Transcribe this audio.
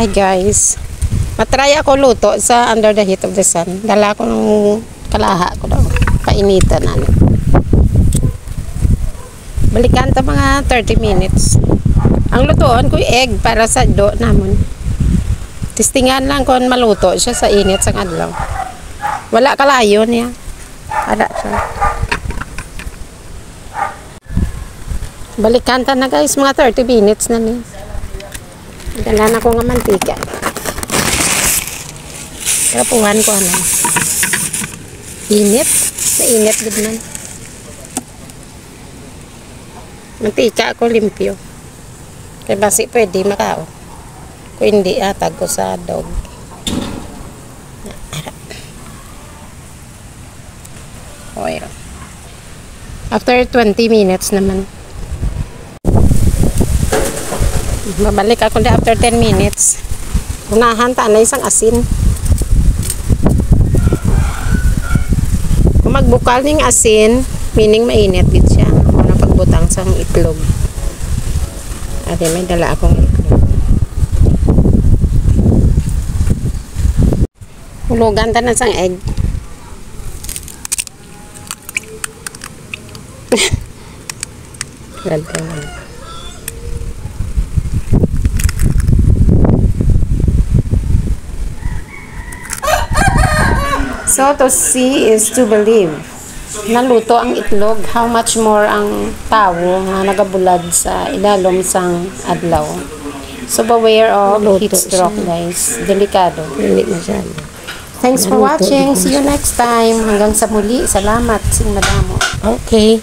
Hi guys. Matry ako luto sa under the heat of the sun. Dala ko ng kalaha ko daw. Painitan na. Balikan ta mga 30 minutes. Ang lutoon ko egg para sa do namon. Testingan lang kung maluto siya sa init sang adlaw. Wala kalayo niya. Ada siya. Balikan ta na guys mga 30 minutes na ni. Dala na ko nga mantika. Rapuhan ko ano. Init. Nainit gud man. Mantika ko limpyo. Kaya basi pwede makao. Kung hindi atag ko sa dog. Oil. After 20 minutes naman. Babalik ako na after 10 minutes. Unahan ta na isang asin. Kung magbukal ning asin, meaning mainit gid siya. Una pagbutang sang itlog. Ate may dala akong itlog. Hulugan ta na sang egg. Ganda. So, to see is to believe. Naluto ang itlog. How much more ang tawo na nagabulad sa ilalom sang adlaw. So, beware of heat stroke, guys. Delikado. Hindi masyado. Thanks for watching. See you next time. Hanggang sa muli. Salamat. Sing madamo. Okay.